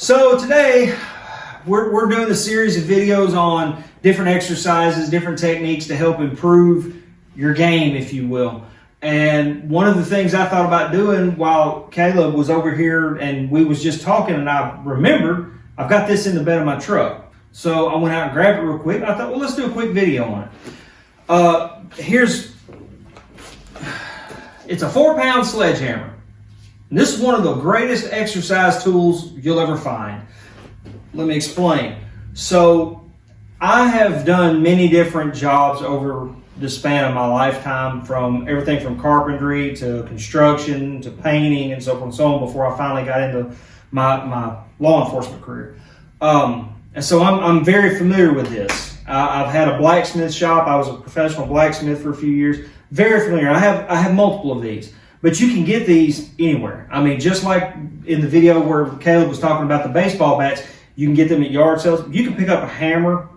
So today we're doing a series of videos on different exercises, different techniques to help improve your game, if you will. And one of the things I thought about doing while Caleb was over here and we was just talking, and I remembered I've got this in the bed of my truck. So I went out and grabbed it real quick. I thought, well, let's do a quick video on it. It's a 4-pound sledgehammer. And this is one of the greatest exercise tools you'll ever find. Let me explain. So I have done many different jobs over the span of my lifetime, from everything from carpentry to construction to painting and so forth and so on, before I finally got into my law enforcement career. And so I'm very familiar with this. I've had a blacksmith shop. I was a professional blacksmith for a few years. Very familiar. I have multiple of these. But you can get these anywhere. I mean, just like in the video where Caleb was talking about the baseball bats, you can get them at yard sales. You can pick up a hammer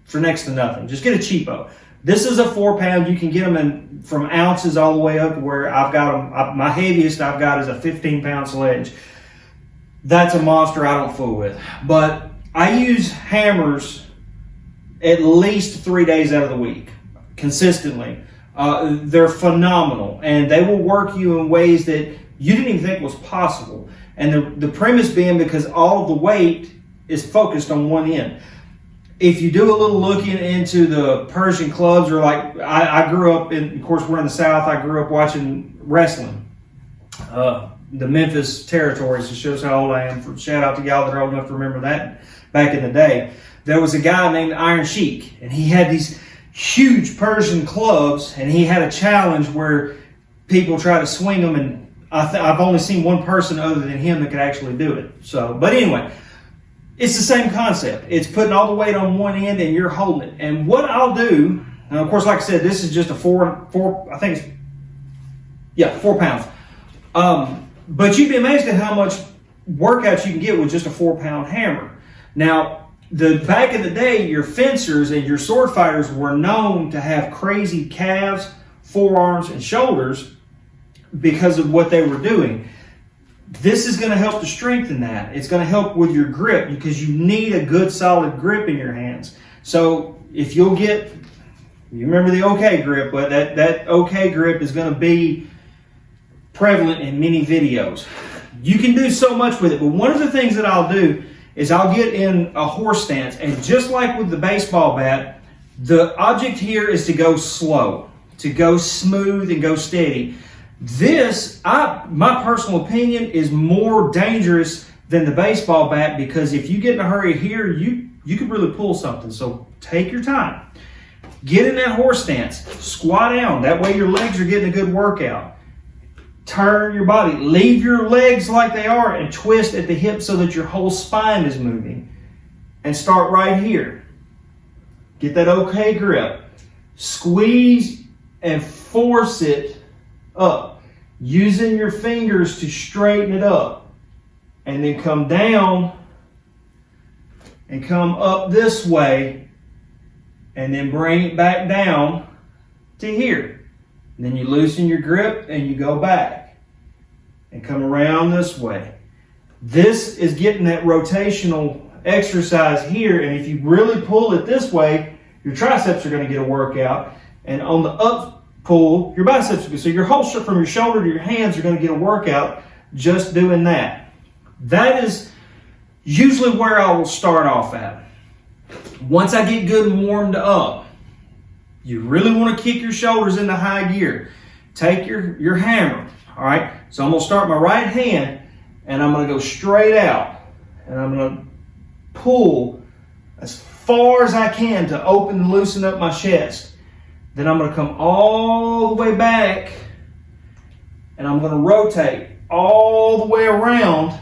for next to nothing. Just get a cheapo. This is a 4-pound. You can get them in from ounces all the way up to where I've got them. My heaviest I've got is a 15-pound sledge. That's a monster I don't fool with. But I use hammers at least 3 days out of the week, consistently. They're phenomenal, and they will work you in ways that you didn't even think was possible. And the premise being because all of the weight is focused on one end. If you do a little looking into the Persian clubs, or like I grew up in, of course we're in the South, I grew up watching wrestling. The Memphis Territories, it shows how old I am. Shout out to y'all that are old enough to remember that back in the day. There was a guy named Iron Sheik, and he had these huge Persian clubs, and he had a challenge where people try to swing them, and I've only seen one person other than him that could actually do it. So, but anyway, it's the same concept. It's putting all the weight on one end and you're holding it. And what I'll do, and of course, like I said, this is just a 4 pounds. But you'd be amazed at how much workouts you can get with just a 4-pound hammer. Now, back in the day, your fencers and your sword fighters were known to have crazy calves, forearms, and shoulders because of what they were doing. This is going to help to strengthen that. It's going to help with your grip, because you need a good solid grip in your hands. So if you remember the OK grip, but that OK grip is going to be prevalent in many videos. You can do so much with it, but one of the things that I'll do is I'll get in a horse stance, and just like with the baseball bat, the object here is to go slow, to go smooth and go steady. This, my personal opinion, is more dangerous than the baseball bat, because if you get in a hurry here, you could really pull something. So take your time. Get in that horse stance. Squat down. That way your legs are getting a good workout. Turn your body. Leave your legs like they are and twist at the hip so that your whole spine is moving. And start right here. Get that OK grip. Squeeze and force it up, using your fingers to straighten it up. And then come down and come up this way, and then bring it back down to here. And then you loosen your grip and you go back and come around this way. This is getting that rotational exercise here, and if you really pull it this way, your triceps are going to get a workout, and on the up pull, your biceps are good. So your whole from your shoulder to your hands are going to get a workout just doing that. That is usually where I will start off at. Once I get good and warmed up, you really want to kick your shoulders into high gear. Take your hammer, all right? So I'm going to start my right hand, and I'm going to go straight out, and I'm going to pull as far as I can to open and loosen up my chest. Then I'm going to come all the way back, and I'm going to rotate all the way around.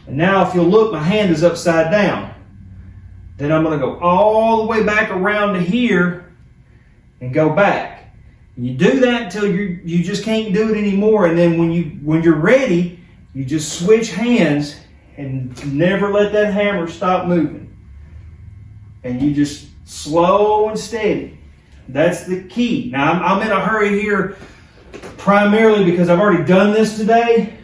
And now if you'll look, my hand is upside down. Then I'm going to go all the way back around to here and go back. And you do that until you just can't do it anymore. And then when you're ready, you just switch hands and never let that hammer stop moving. And you just slow and steady. That's the key. Now I'm in a hurry here primarily because I've already done this today,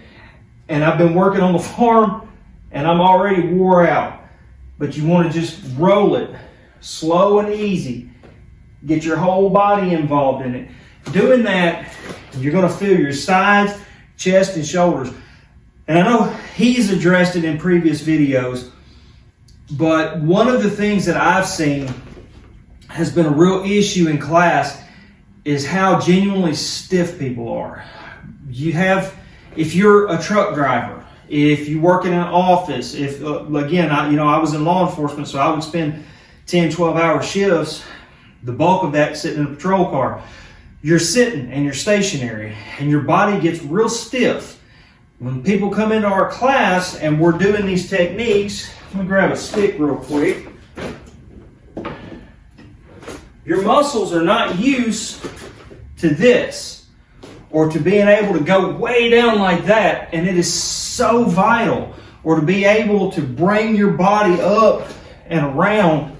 and I've been working on the farm, and I'm already wore out. But you want to just roll it slow and easy. Get your whole body involved in it. Doing that, you're going to feel your sides, chest, and shoulders. And I know he's addressed it in previous videos, but one of the things that I've seen has been a real issue in class is how genuinely stiff people are. If you're a truck driver, if you work in an office, again, I was in law enforcement, so I would spend 10, 12-hour shifts, the bulk of that sitting in a patrol car. You're sitting and you're stationary, and your body gets real stiff. When people come into our class and we're doing these techniques, let me grab a stick real quick. Your muscles are not used to this, or to being able to go way down like that, and it is so vital, or to be able to bring your body up and around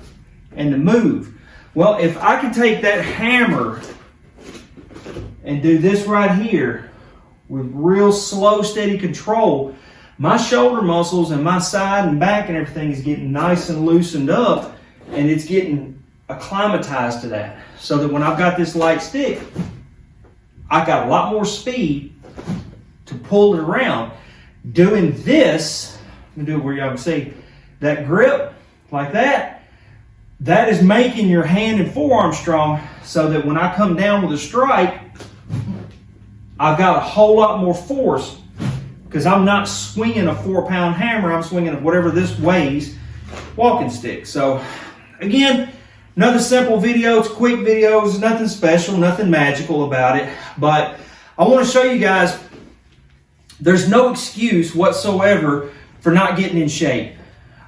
and to move. Well, if I can take that hammer and do this right here with real slow, steady control, my shoulder muscles and my side and back and everything is getting nice and loosened up, and it's getting acclimatized to that, so that when I've got this light stick, I got a lot more speed to pull it around. Doing this, let me do it where y'all can see that grip like that. That is making your hand and forearm strong, so that when I come down with a strike, I've got a whole lot more force, because I'm not swinging a 4-pound hammer. I'm swinging whatever this weighs walking stick. So again, another simple video. It's quick videos, nothing special, nothing magical about it. But I want to show you guys there's no excuse whatsoever for not getting in shape.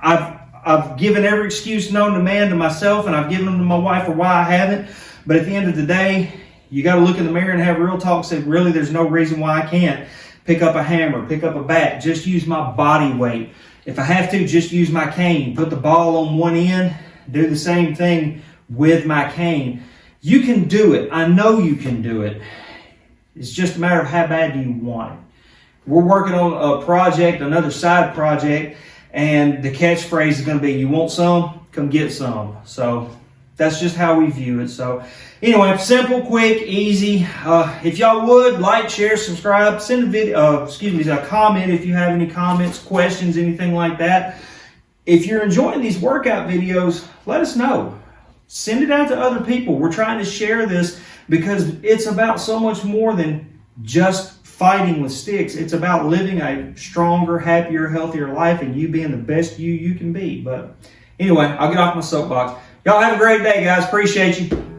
I've given every excuse known to man to myself, and I've given them to my wife for why I haven't. But at the end of the day, you got to look in the mirror and have real talk and say, really, there's no reason why I can't pick up a hammer, pick up a bat, just use my body weight. If I have to, just use my cane, put the ball on one end, do the same thing with my cane. You can do it. I know you can do it. It's just a matter of how bad do you want it. We're working on a project, another side project, and the catchphrase is going to be, you want some? Come get some. So that's just how we view it. So anyway, simple, quick, easy. If y'all would like, share, subscribe, send a video, a comment if you have any comments, questions, anything like that. If you're enjoying these workout videos, let us know. Send it out to other people. We're trying to share this because it's about so much more than just fighting with sticks. It's about living a stronger, happier, healthier life, and you being the best you can be. But anyway, I'll get off my soapbox. Y'all have a great day, guys. Appreciate you.